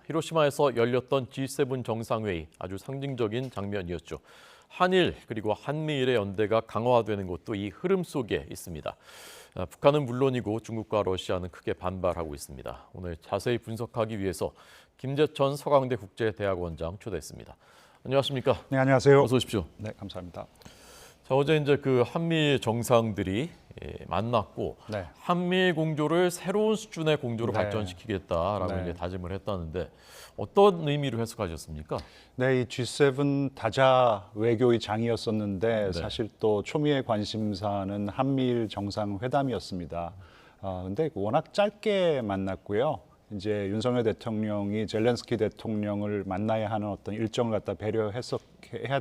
히로시마에서 열렸던 G7 정상회의 아주 상징적인 장면이었죠. 한일 그리고 한미일의 연대가 강화되는 것도 이 흐름 속에 있습니다. 북한은 물론이고 중국과 러시아는 크게 반발하고 있습니다. 오늘 자세히 분석하기 위해서 김재천 서강대 국제대학원장 초대했습니다. 안녕하십니까? 네, 안녕하세요. 어서 오십시오. 네, 감사합니다. 자, 어제 이제 그 한미 정상들이 만났고 네. 한미 공조를 새로운 수준의 공조로 네. 발전시키겠다라고 네. 이제 다짐을 했다는데 어떤 의미로 해석하셨습니까? 네, 이 G7 다자 외교의 장이었었는데 네. 사실 또 초미의 관심사는 한미일 정상회담이었습니다. 근데 워낙 짧게 만났고요. 이제 윤석열 대통령이 젤렌스키 대통령을 만나야 하는 어떤 일정을 갖다 배려해야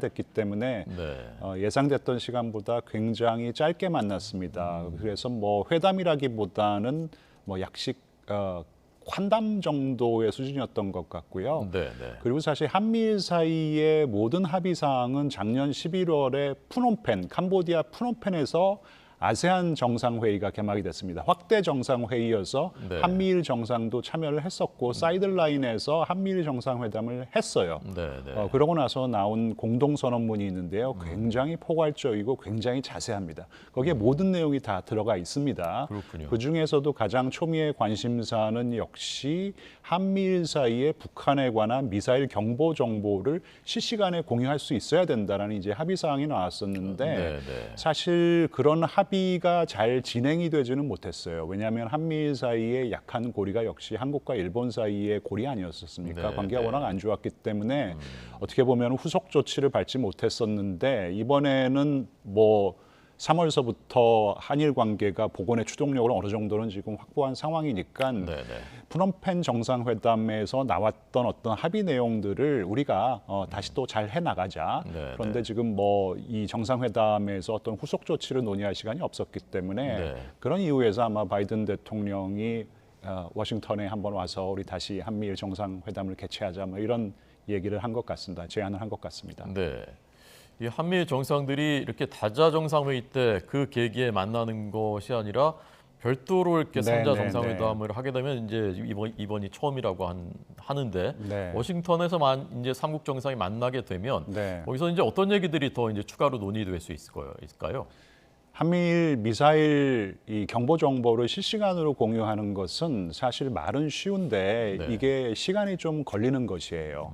됐기 때문에 네. 예상됐던 시간보다 굉장히 짧게 만났습니다. 그래서 뭐 회담이라기보다는 뭐 약식 환담 정도의 수준이었던 것 같고요. 네, 네. 그리고 사실 한미일 사이의 모든 합의 사항은 작년 11월에 푸놈펜, 캄보디아 푸놈펜에서 아세안 정상회의가 개막이 됐습니다. 확대 정상회의여서 네. 한미일 정상도 참여를 했었고 사이드라인에서 한미일 정상회담을 했어요. 네, 네. 그러고 나서 나온 공동선언문이 있는데요. 굉장히 포괄적이고 굉장히 자세합니다. 거기에 모든 내용이 다 들어가 있습니다. 그렇군요. 그중에서도 가장 초미의 관심사는 역시 한미일 사이에 북한에 관한 미사일 경보 정보를 실시간에 공유할 수 있어야 된다는 이제 합의 사항이 나왔었는데 네, 네. 사실 그런 합의가 잘 진행이 되지는 못했어요. 왜냐하면 한미일 사이에 약한 고리가 역시 한국과 일본 사이의 고리 아니었었습니까? 네, 관계가 네. 워낙 안 좋았기 때문에 어떻게 보면 후속 조치를 밟지 못했었는데 이번에는 뭐 3월서부터 한일 관계가 복원의 추동력을 어느 정도는 지금 확보한 상황이니까 네, 네. 푸놈펜 정상회담에서 나왔던 어떤 합의 내용들을 우리가 다시 또 잘 해나가자. 네, 그런데 네. 지금 뭐 이 정상회담에서 어떤 후속 조치를 논의할 시간이 없었기 때문에 네. 그런 이유에서 아마 바이든 대통령이 워싱턴에 한번 와서 우리 다시 한미일 정상회담을 개최하자 뭐 이런 얘기를 한 것 같습니다. 제안을 한 것 같습니다. 네. 이 한미 정상들이 이렇게 다자 정상회의 때 그 계기에 만나는 것이 아니라 별도로 이렇게 네, 3자 네, 정상회담을 하게 되면 이제 이번이 처음이라고 하는데 네. 워싱턴에서만 이제 삼국 정상이 만나게 되면 네. 거기서 이제 어떤 얘기들이 더 이제 추가로 논의될 수 있을까요? 한미일 미사일 이 경보 정보를 실시간으로 공유하는 것은 사실 말은 쉬운데 네. 이게 시간이 좀 걸리는 것이에요.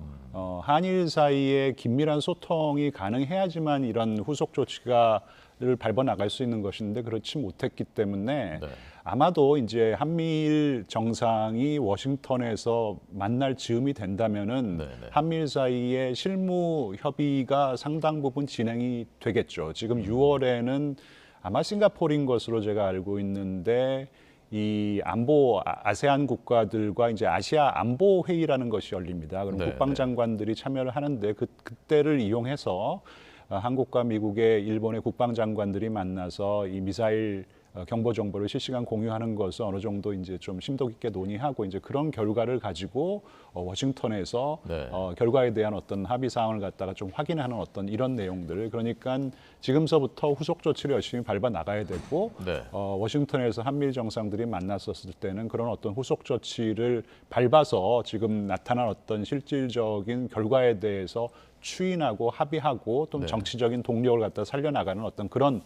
한일 사이에 긴밀한 소통이 가능해야지만 이런 후속 조치가를 밟아 나갈 수 있는 것인데 그렇지 못했기 때문에 네. 아마도 이제 한미일 정상이 워싱턴에서 만날 즈음이 된다면은 네, 네. 한미일 사이의 실무 협의가 상당 부분 진행이 되겠죠. 지금 6월에는 아마 싱가포르인 것으로 제가 알고 있는데 이 안보 아세안 국가들과 이제 아시아 안보 회의라는 것이 열립니다. 그럼 네, 국방장관들이 참여를 하는데 그때를 이용해서 한국과 미국의 일본의 국방장관들이 만나서 이 미사일 경보 정보를 실시간 공유하는 것을 어느 정도 이제 좀 심도 깊게 논의하고 이제 그런 결과를 가지고 워싱턴에서 네. 결과에 대한 어떤 합의 사항을 갖다가 좀 확인하는 어떤 이런 내용들을 그러니까 지금서부터 후속 조치를 열심히 밟아 나가야 되고 네. 워싱턴에서 한미일 정상들이 만났었을 때는 그런 어떤 후속 조치를 밟아서 지금 나타난 어떤 실질적인 결과에 대해서 추인하고 합의하고 또 네. 정치적인 동력을 갖다 살려나가는 어떤 그런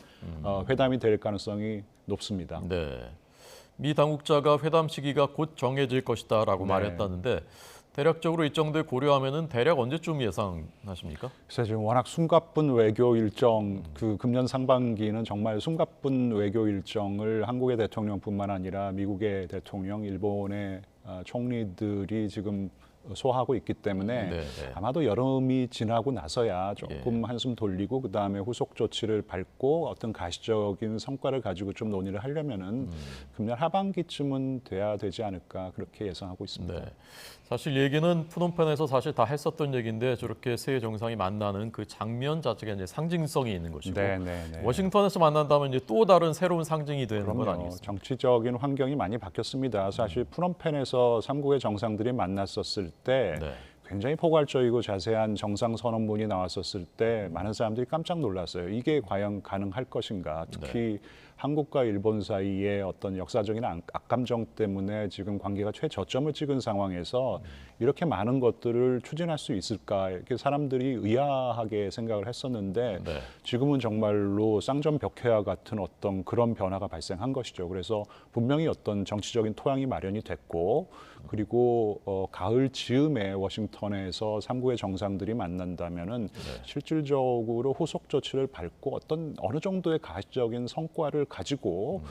회담이 될 가능성이 높습니다. 네. 미 당국자가 회담 시기가 곧 정해질 것이다라고 네. 말했다는데 대략적으로 일정들 고려하면은 대략 언제쯤 예상하십니까? 그래서 지금 워낙 숨가쁜 외교 일정, 그 금년 상반기는 정말 숨가쁜 외교 일정을 한국의 대통령뿐만 아니라 미국의 대통령, 일본의 총리들이 지금 소화하고 있기 때문에 네, 네. 아마도 여름이 지나고 나서야 조금 한숨 돌리고 그 다음에 후속 조치를 밟고 어떤 가시적인 성과를 가지고 좀 논의를 하려면은 금년 하반기쯤은 돼야 되지 않을까 그렇게 예상하고 있습니다. 네. 사실 얘기는 푸놈펜에서 사실 다 했었던 얘기인데 저렇게 세 정상이 만나는 그 장면 자체가 이제 상징성이 있는 것이고 네, 네, 네. 워싱턴에서 만난다면 이제 또 다른 새로운 상징이 되는 건 그럼요. 아니겠습니까? 정치적인 환경이 많이 바뀌었습니다. 사실 푸놈펜에서 삼국의 정상들이 만났었을 때 네. 굉장히 포괄적이고 자세한 정상 선언문이 나왔었을 때 많은 사람들이 깜짝 놀랐어요. 이게 과연 가능할 것인가? 특히 한국과 일본 사이의 어떤 역사적인 악감정 때문에 지금 관계가 최저점을 찍은 상황에서 이렇게 많은 것들을 추진할 수 있을까 이렇게 사람들이 의아하게 생각을 했었는데 네. 지금은 정말로 쌍전벽해와 같은 어떤 그런 변화가 발생한 것이죠. 그래서 분명히 어떤 정치적인 토양이 마련이 됐고 그리고 가을 즈음에 워싱턴에서 삼국의 정상들이 만난다면은 실질적으로 후속 조치를 밟고 어느 정도의 가시적인 성과를 가지고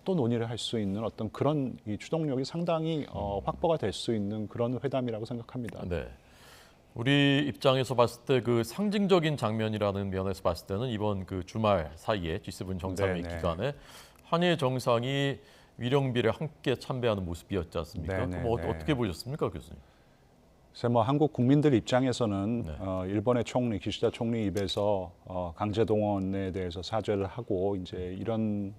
또 논의를 할 수 있는 어떤 그런 이 추동력이 상당히 확보가 될 수 있는 그런 회담이라고 생각합니다. 네. 우리 입장에서 봤을 때 그 상징적인 장면이라는 면에서 봤을 때는 이번 그 주말 사이에 G7 정상회의 네네. 기간에 한일 정상이 위령비를 함께 참배하는 모습이었지 않습니까? 네네, 그럼 네. 어떻게 보셨습니까, 교수님? 그래서 뭐 한국 국민들 입장에서는 네. 일본의 총리 기시다 총리 입에서 강제 동원에 대해서 사죄를 하고 이제 이런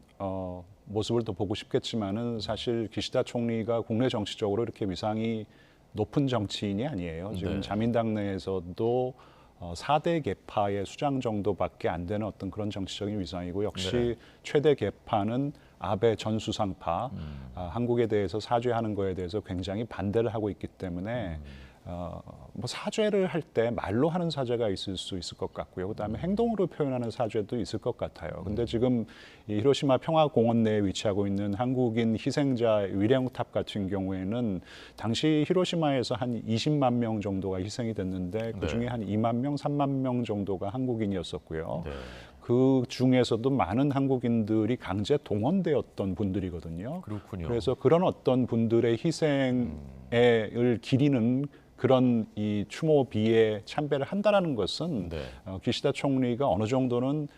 모습을 더 보고 싶겠지만은 사실 기시다 총리가 국내 정치적으로 이렇게 위상이 높은 정치인이 아니에요. 지금 네. 자민당 내에서도 4대 계파의 수장 정도밖에 안 되는 어떤 그런 정치적인 위상이고 역시 네. 최대 계파는 아베 전 수상파 한국에 대해서 사죄하는 거에 대해서 굉장히 반대를 하고 있기 때문에 뭐 사죄를 할 때 말로 하는 사죄가 있을 수 있을 것 같고요. 그다음에 행동으로 표현하는 사죄도 있을 것 같아요. 근데 지금 이 히로시마 평화공원 내에 위치하고 있는 한국인 희생자 위령탑 같은 경우에는 당시 히로시마에서 한 20만 명 정도가 희생이 됐는데 그 중에 한 2만 명, 3만 명 정도가 한국인이었었고요. 네. 그 중에서도 많은 한국인들이 강제 동원되었던 분들이거든요. 그렇군요. 그래서 그런 어떤 분들의 희생을 기리는 그런 이 추모비에 참배를 한다라는 것은 네. 기시다 총리가 어느 정도는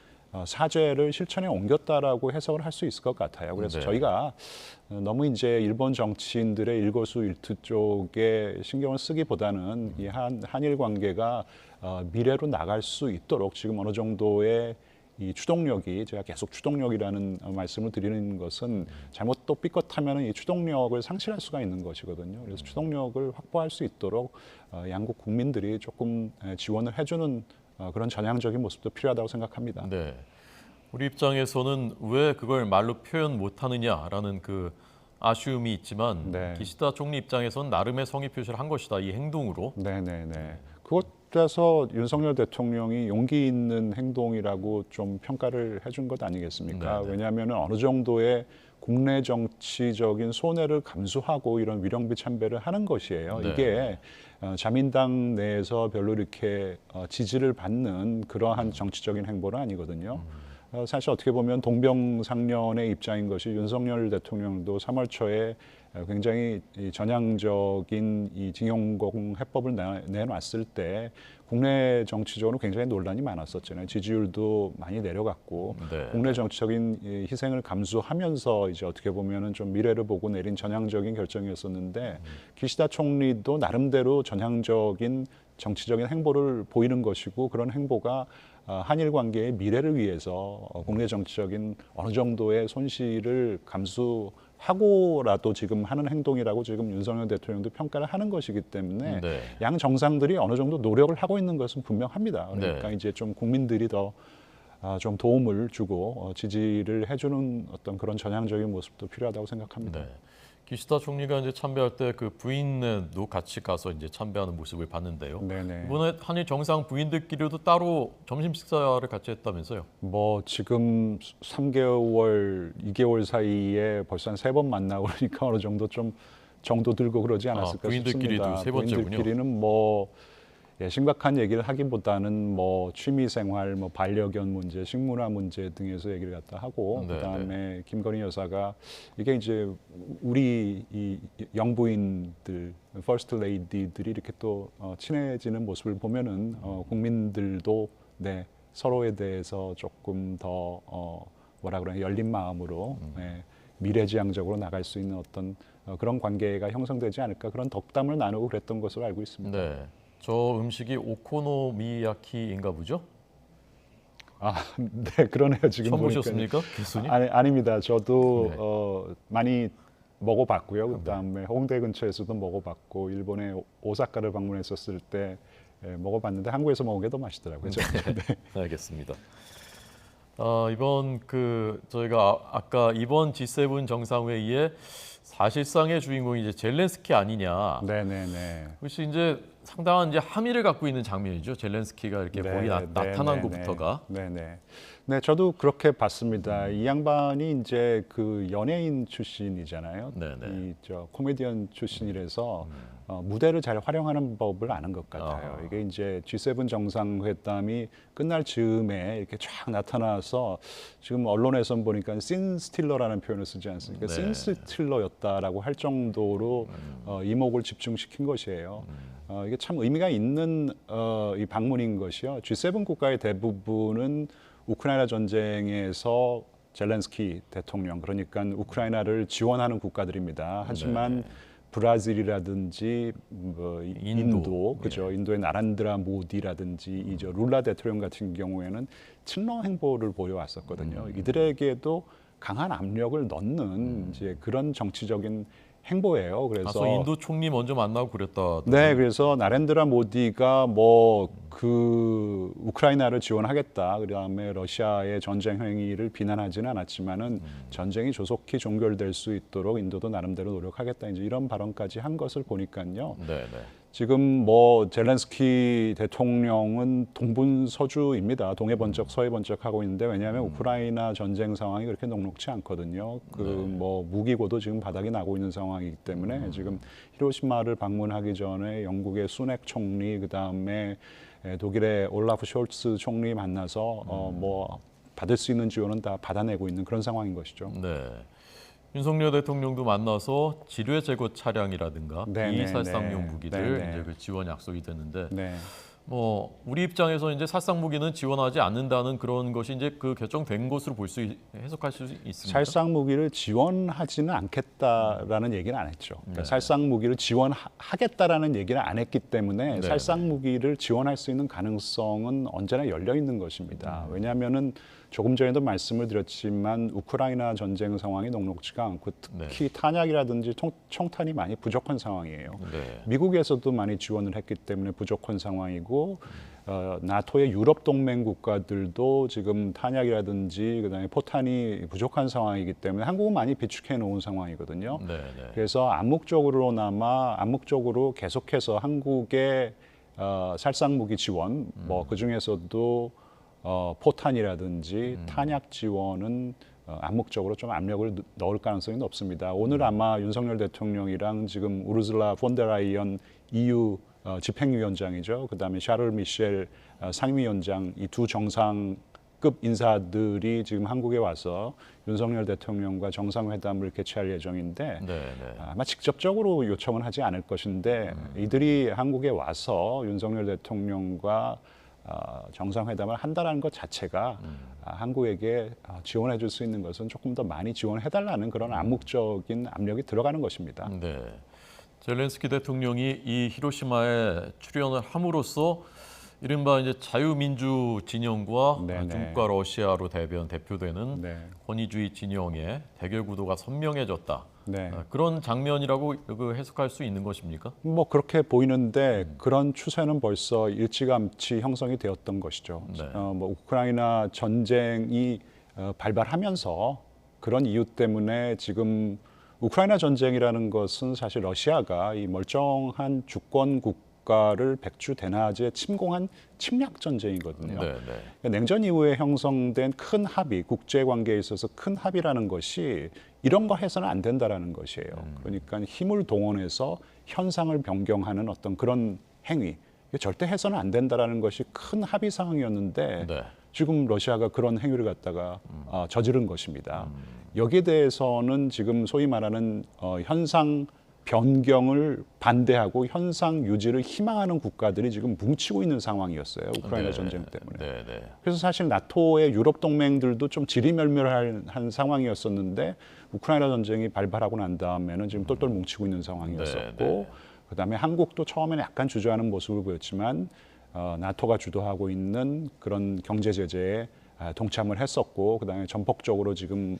사죄를 실천에 옮겼다라고 해석을 할 수 있을 것 같아요. 그래서 네. 저희가 너무 이제 일본 정치인들의 일거수일투 쪽에 신경을 쓰기보다는 이 한일 관계가 미래로 나갈 수 있도록 지금 어느 정도의 이 추동력이 제가 계속 추동력이라는 말씀을 드리는 것은 잘못 또 삐끗하면 이 추동력을 상실할 수가 있는 것이거든요. 그래서 추동력을 확보할 수 있도록 양국 국민들이 조금 지원을 해주는 그런 전향적인 모습도 필요하다고 생각합니다. 네. 우리 입장에서는 왜 그걸 말로 표현 못하느냐라는 그 아쉬움이 있지만 네. 기시다 총리 입장에서는 나름의 성의 표시를 한 것이다. 이 행동으로. 네네네. 그것에서 윤석열 대통령이 용기 있는 행동이라고 좀 평가를 해준 것 아니겠습니까? 네네. 왜냐하면 어느 정도의 국내 정치적인 손해를 감수하고 이런 위령비 참배를 하는 것이에요. 네. 이게 자민당 내에서 별로 이렇게 지지를 받는 그러한 정치적인 행보는 아니거든요. 사실 어떻게 보면 동병상련의 입장인 것이 윤석열 대통령도 3월 초에 굉장히 이 전향적인 이 징용공 해법을 내놨을 때 국내 정치적으로 굉장히 논란이 많았었잖아요. 지지율도 많이 내려갔고 네. 국내 정치적인 이 희생을 감수하면서 이제 어떻게 보면은 좀 미래를 보고 내린 전향적인 결정이었었는데 기시다 총리도 나름대로 전향적인 정치적인 행보를 보이는 것이고 그런 행보가 한일 관계의 미래를 위해서 국내 정치적인 어느 정도의 손실을 감수하고라도 지금 하는 행동이라고 지금 윤석열 대통령도 평가를 하는 것이기 때문에 네. 양 정상들이 어느 정도 노력을 하고 있는 것은 분명합니다. 그러니까 네. 이제 좀 국민들이 더 좀 도움을 주고 지지를 해주는 어떤 그런 전향적인 모습도 필요하다고 생각합니다. 네. 기시다 총리가 이제 참배할 때 그 부인도 같이 가서 이제 참배하는 모습을 봤는데요. 네네. 이번에 한일 정상 부인들끼리도 따로 점심 식사를 같이 했다면서요? 뭐 지금 3개월, 2개월 사이에 벌써 한 3번 만나고 그러니까 어느 정도 좀 정도 들고 그러지 않았을까 부인들끼리도 싶습니다. 세 번째군요. 부인들끼리는 뭐 심각한 얘기를 하기보다는 뭐 취미 생활, 뭐 반려견 문제, 식문화 문제 등에서 얘기를 갖다 하고 네, 그다음에 김건희 여사가 이게 이제 우리 이 영부인들, 퍼스트 레이디들이 이렇게 또 친해지는 모습을 보면은 국민들도 네, 서로에 대해서 조금 더 뭐라 그러나 열린 마음으로 미래지향적으로 나갈 수 있는 어떤 그런 관계가 형성되지 않을까 그런 덕담을 나누고 그랬던 것으로 알고 있습니다. 네. 저 음식이 오코노미야키인가 보죠? 아, 네, 그러네요. 지금 처음 보니까요. 보셨습니까, 교수님? 아닙니다. 저도 네. 많이 먹어봤고요. 그다음에 홍대 근처에서도 먹어봤고 일본의 오사카를 방문했었을 때 먹어봤는데 한국에서 먹은 게 더 맛있더라고요. 네. 알겠습니다. 이번 저희가 아까 이번 G7 정상회의에 사실상의 주인공이 이제 젤렌스키 아니냐. 네네네. 그것이 이제 상당한 이제 함의를 갖고 있는 장면이죠. 젤렌스키가 이렇게 거기 나타난 것부터가. 네네. 네, 저도 그렇게 봤습니다. 이 양반이 이제 그 연예인 출신이잖아요. 네네. 이저 코미디언 출신이라서 무대를 잘 활용하는 법을 아는 것 같아요. 이게 이제 G7 정상회담이 끝날 즈음에 이렇게 쫙 나타나서 지금 언론에선 보니까 씬 스틸러라는 표현을 쓰지 않습니까? 네. 씬 스틸러였다라고 할 정도로 이목을 집중시킨 것이에요. 이게 참 의미가 있는 이 방문인 것이요. G7 국가의 대부분은 우크라이나 전쟁에서 젤렌스키 대통령, 그러니까 우크라이나를 지원하는 국가들입니다. 하지만 브라질이라든지 뭐 인도, 그죠? 인도의 나란드라 모디라든지 이저 룰라 대통령 같은 경우에는 친러 행보를 보여왔었거든요. 이들에게도 강한 압력을 넣는 이제 그런 정치적인 행보예요. 그래서 인도 총리 먼저 만나고 그랬다. 네, 그래서 나렌드라 모디가 뭐 그 우크라이나를 지원하겠다. 그다음에 러시아의 전쟁 행위를 비난하지는 않았지만은 전쟁이 조속히 종결될 수 있도록 인도도 나름대로 노력하겠다. 이제 이런 발언까지 한 것을 보니까요. 네네. 지금 뭐 젤렌스키 대통령은 동분서주입니다. 동해 번쩍 서해 번쩍 하고 있는데 왜냐하면 우크라이나 전쟁 상황이 그렇게 녹록치 않거든요. 그 뭐 무기고도 지금 바닥이 나고 있는 상황이기 때문에 지금 히로시마를 방문하기 전에 영국의 수넥 총리 그다음에 독일의 올라프 숄츠 총리 만나서 뭐 받을 수 있는 지원은 다 받아내고 있는 그런 상황인 것이죠. 네. 윤석열 대통령도 만나서 지뢰 제거 차량이라든가 비살상용 무기들 이제 그 지원 약속이 됐는데 뭐 우리 입장에서 이제 살상 무기는 지원하지 않는다는 그런 것이 이제 그 결정된 것으로 볼 수 해석할 수 있습니다. 살상 무기를 지원하지는 않겠다라는 얘기는 안 했죠. 그러니까 살상 무기를 지원하겠다라는 얘기를 안 했기 때문에 살상 무기를 지원할 수 있는 가능성은 언제나 열려 있는 것입니다. 왜냐하면은 조금 전에도 말씀을 드렸지만 우크라이나 전쟁 상황이 녹록지가 않고 특히 탄약이라든지 총탄이 많이 부족한 상황이에요. 미국에서도 많이 지원을 했기 때문에 부족한 상황이고 나토의 유럽 동맹 국가들도 지금 탄약이라든지 그다음에 포탄이 부족한 상황이기 때문에 한국은 많이 비축해 놓은 상황이거든요. 그래서 암묵적으로 계속해서 한국의 살상 무기 지원, 뭐 그 중에서도 포탄이라든지 탄약 지원은 암묵적으로 좀 압력을 넣을 가능성이 높습니다. 오늘 아마 윤석열 대통령이랑 지금 우르슬라 폰데라이언 EU 집행위원장이죠. 그다음에 샤를 미셸 상임위원장 이 두 정상급 인사들이 지금 한국에 와서 윤석열 대통령과 정상회담을 개최할 예정인데 아마 직접적으로 요청은 하지 않을 것인데 이들이 한국에 와서 윤석열 대통령과 정상회담을 한다는 것 자체가 한국에게 지원해 줄 수 있는 것은 조금 더 많이 지원해 달라는 그런 암묵적인 압력이 들어가는 것입니다. 네. 젤렌스키 대통령이 이 히로시마에 출연을 함으로써 이른바 이제 자유민주 진영과 중국과 러시아로 대표되는 권위주의 진영의 대결 구도가 선명해졌다. 그런 장면이라고 해석할 수 있는 것입니까? 뭐 그렇게 보이는데 그런 추세는 벌써 일찌감치 형성이 되었던 것이죠. 뭐 우크라이나 전쟁이 발발하면서 그런 이유 때문에 지금 우크라이나 전쟁이라는 것은 사실 러시아가 이 멀쩡한 주권 국가를 백주대낮에 침공한 침략 전쟁이거든요. 그러니까 냉전 이후에 형성된 큰 합의, 국제 관계에 있어서 큰 합의라는 것이 이런 거 해서는 안 된다라는 것이에요. 그러니까 힘을 동원해서 현상을 변경하는 어떤 그런 행위, 절대 해서는 안 된다라는 것이 큰 합의 사항이었는데 지금 러시아가 그런 행위를 갖다가 저지른 것입니다. 여기에 대해서는 지금 소위 말하는 현상 변경을 반대하고 현상 유지를 희망하는 국가들이 지금 뭉치고 있는 상황이었어요. 우크라이나 전쟁 때문에. 그래서 사실 나토의 유럽 동맹들도 좀 지리멸멸한 상황이었었는데 우크라이나 전쟁이 발발하고 난 다음에는 지금 똘똘 뭉치고 있는 상황이었었고 그다음에 한국도 처음에는 약간 주저하는 모습을 보였지만 나토가 주도하고 있는 그런 경제 제재에 동참을 했었고 그다음에 전폭적으로 지금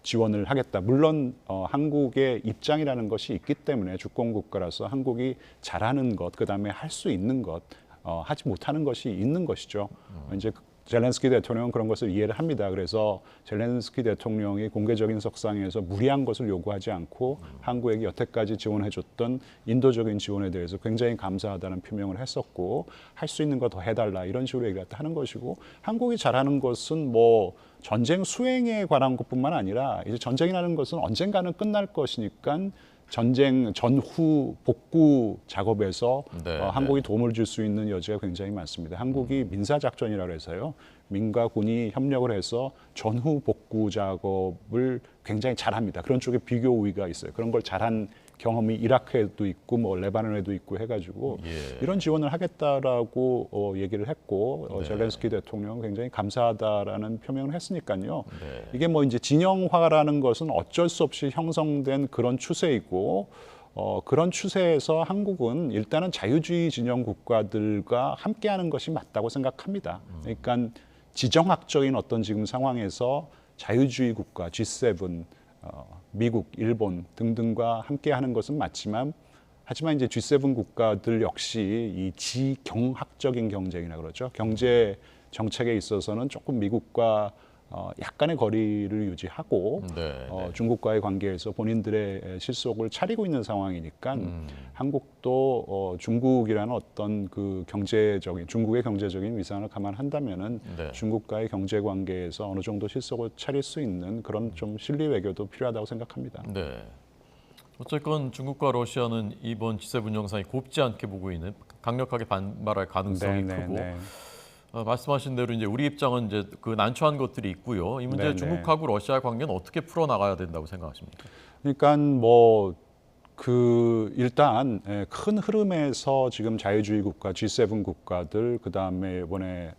지원을 하겠다. 물론 한국의 입장이라는 것이 있기 때문에 주권 국가라서 한국이 잘하는 것, 그다음에 할 수 있는 것, 하지 못하는 것이 있는 것이죠. 이제 젤렌스키 대통령은 그런 것을 이해를 합니다. 그래서 젤렌스키 대통령이 공개적인 석상에서 무리한 것을 요구하지 않고 한국에게 여태까지 지원해줬던 인도적인 지원에 대해서 굉장히 감사하다는 표명을 했었고 할 수 있는 거 더 해달라 이런 식으로 얘기를 하는 것이고 한국이 잘하는 것은 뭐 전쟁 수행에 관한 것뿐만 아니라 이제 전쟁이라는 것은 언젠가는 끝날 것이니까 전쟁 전후 복구 작업에서 한국이 도움을 줄 수 있는 여지가 굉장히 많습니다. 한국이 민사작전이라고 해서요. 민과 군이 협력을 해서 전후 복구 작업을 굉장히 잘합니다. 그런 쪽에 비교 우위가 있어요. 그런 걸 잘한 경험이 이라크에도 있고 뭐 레바논에도 있고 해가지고 이런 지원을 하겠다라고 얘기를 했고 젤렌스키 대통령은 굉장히 감사하다라는 표명을 했으니까요. 이게 뭐 이제 진영화라는 것은 어쩔 수 없이 형성된 그런 추세이고 그런 추세에서 한국은 일단은 자유주의 진영 국가들과 함께하는 것이 맞다고 생각합니다. 그러니까 지정학적인 어떤 지금 상황에서 자유주의 국가 G7 미국, 일본 등등과 함께하는 것은 맞지만 하지만 이제 G7 국가들 역시 이 지경학적인 경쟁이라 그러죠. 경제 정책에 있어서는 조금 미국과 약간의 거리를 유지하고 중국과의 관계에서 본인들의 실속을 차리고 있는 상황이니까 한국도 중국이라는 어떤 그 중국의 경제적인 위상을 감안한다면은 중국과의 경제 관계에서 어느 정도 실속을 차릴 수 있는 그런 좀 실리 외교도 필요하다고 생각합니다. 네. 어쨌건 중국과 러시아는 이번 G7 정상이 곱지 않게 보고 있는 강력하게 반발할 가능성이 크고. 말씀하신 대로 이제 우리 입장은 이제 그 난처한 것들이 있고요. 이 문제 중국하고 러시아 관계는 어떻게 풀어 나가야 된다고 생각하십니까? 그러니까 뭐 일단 큰 흐름에서 지금 자유주의 국가 G7 국가들 그다음에 이번에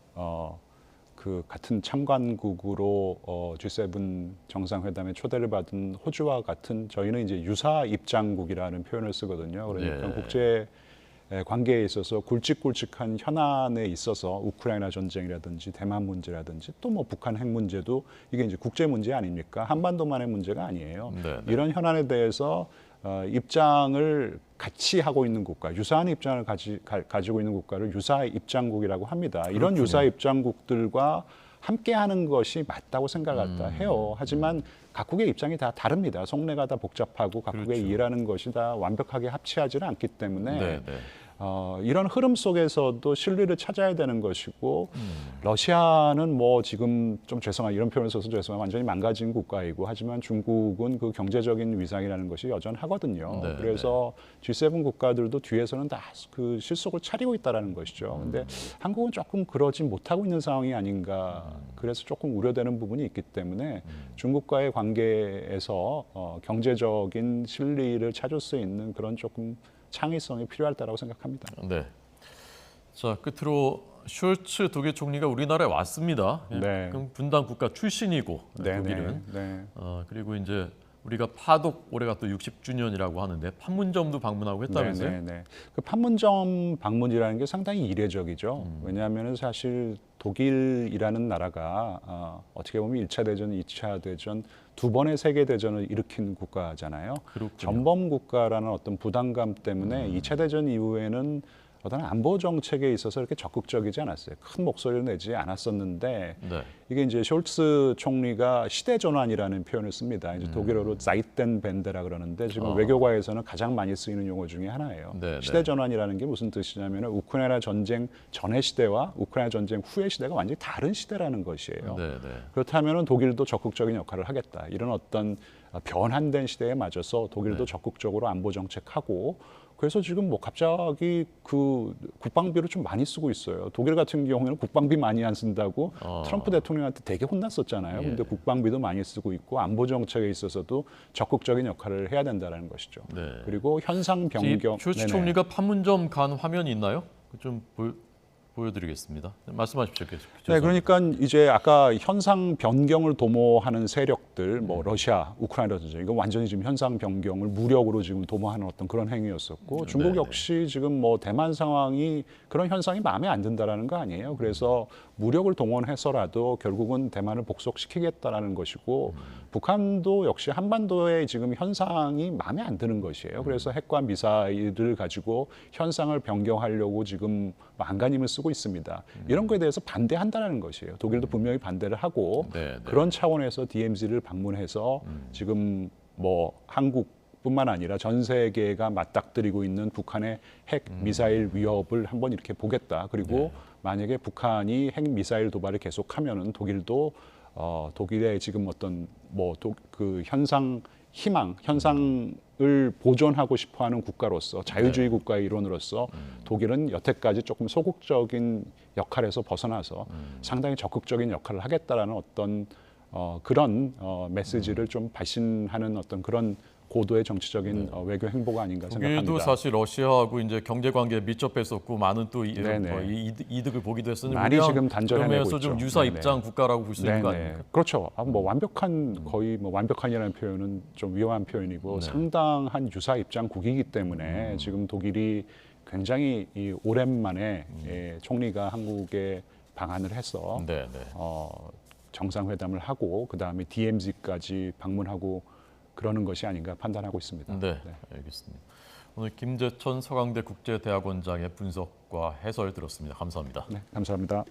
그 같은 참관국으로 G7 정상회담에 초대를 받은 호주와 같은 저희는 이제 유사 입장국이라는 표현을 쓰거든요. 그러니까 국제 관계에 있어서 굵직굵직한 현안에 있어서 우크라이나 전쟁이라든지 대만 문제라든지 또 뭐 북한 핵 문제도 이게 이제 국제 문제 아닙니까? 한반도만의 문제가 아니에요. 이런 현안에 대해서 입장을 같이 하고 있는 국가, 유사한 입장을 가지고 있는 국가를 유사 입장국이라고 합니다. 이런 유사 입장국들과 함께하는 것이 맞다고 생각한다 해요. 하지만 각국의 입장이 다 다릅니다. 속내가 다 복잡하고 각국의 이해라는 것이 다 완벽하게 합치하지는 않기 때문에 이런 흐름 속에서도 실리를 찾아야 되는 것이고 러시아는 뭐 지금 좀 죄송한 이런 표현을 써서 죄송한 완전히 망가진 국가이고 하지만 중국은 그 경제적인 위상이라는 것이 여전하거든요. 그래서 G7 국가들도 뒤에서는 다 그 실속을 차리고 있다라는 것이죠. 근데 한국은 조금 그러지 못하고 있는 상황이 아닌가. 그래서 조금 우려되는 부분이 있기 때문에 중국과의 관계에서 경제적인 실리를 찾을 수 있는 그런 조금 창의성이 필요할 때라고 생각합니다. 네. 자, 끝으로 숄츠 독일 총리가 우리나라에 왔습니다. 그럼 분단 국가 출신이고 독일은. 그리고 이제 우리가 파독 올해가 또 60주년이라고 하는데 판문점도 방문하고 했다면서요? 그 판문점 방문이라는 게 상당히 이례적이죠. 왜냐하면 사실 독일이라는 나라가 어떻게 보면 1차 대전, 2차 대전 두 번의 세계 대전을 일으킨 국가잖아요. 전범 국가라는 어떤 부담감 때문에 2차 대전 이후에는 어떤 안보 정책에 있어서 이렇게 적극적이지 않았어요. 큰 목소리를 내지 않았었는데 이게 이제 숄츠 총리가 시대 전환이라는 표현을 씁니다. 이제 독일어로 Zeitenwendera 그러는데 지금 외교과에서는 가장 많이 쓰이는 용어 중에 하나예요. 시대 전환이라는 게 무슨 뜻이냐면 우크라이나 전쟁 전의 시대와 우크라이나 전쟁 후의 시대가 완전히 다른 시대라는 것이에요. 그렇다면 독일도 적극적인 역할을 하겠다. 이런 어떤 변환된 시대에 맞아서 독일도 적극적으로 안보 정책하고 그래서 지금 뭐 갑자기 그 국방비를 좀 많이 쓰고 있어요. 독일 같은 경우에는 국방비 많이 안 쓴다고 트럼프 대통령한테 되게 혼났었잖아요. 근데 국방비도 많이 쓰고 있고 안보 정책에 있어서도 적극적인 역할을 해야 된다는 것이죠. 그리고 현상 변경. 숄츠 총리가 판문점 간 화면이 있나요? 좀 보여드리겠습니다. 말씀하십시오. 계속. 그러니까 이제 아까 현상 변경을 도모하는 세력들, 뭐 러시아, 우크라이나 전쟁, 이거 완전히 지금 현상 변경을 무력으로 지금 도모하는 어떤 그런 행위였었고, 중국 역시 지금 뭐 대만 상황이 그런 현상이 마음에 안 든다라는 거 아니에요. 그래서 무력을 동원해서라도 결국은 대만을 복속시키겠다라는 것이고 북한도 역시 한반도의 지금 현상이 마음에 안 드는 것이에요. 그래서 핵과 미사일을 가지고 현상을 변경하려고 지금 안간힘을 쓰고 있습니다. 이런 거에 대해서 반대한다는 것이에요. 독일도 분명히 반대를 하고 네, 네. 그런 차원에서 DMZ를 방문해서 지금 뭐 한국뿐만 아니라 전 세계가 맞닥뜨리고 있는 북한의 핵 미사일 위협을 한번 이렇게 보겠다. 그리고 만약에 북한이 핵 미사일 도발을 계속하면은 독일도 독일의 지금 어떤 뭐 그 희망 현상을 보존하고 싶어하는 국가로서 자유주의 국가의 일원으로서 독일은 여태까지 조금 소극적인 역할에서 벗어나서 상당히 적극적인 역할을 하겠다라는 어떤 그런 메시지를 좀 발신하는 어떤 그런 고도의 정치적인 외교 행보가 아닌가 생각합니다. 독일도 사실 러시아하고 이제 경제 관계에 밀접했었고 많은 또 네네. 이득을 보기도 했었는데 많이 지금 단절해내고 그러면서 좀 있죠. 유사 네네. 입장 국가라고 볼 수 있는 거 아닙니까? 그렇죠. 뭐 완벽한 거의 뭐 완벽한이라는 표현은 좀 위험한 표현이고 상당한 유사 입장국이기 때문에 지금 독일이 굉장히 이 오랜만에 총리가 한국에 방한을 해서 네, 네. 정상회담을 하고 그 다음에 DMZ까지 방문하고 그러는 것이 아닌가 판단하고 있습니다. 네, 알겠습니다. 오늘 김재천 서강대 국제대학원장의 분석과 해설 들었습니다. 감사합니다. 네, 감사합니다.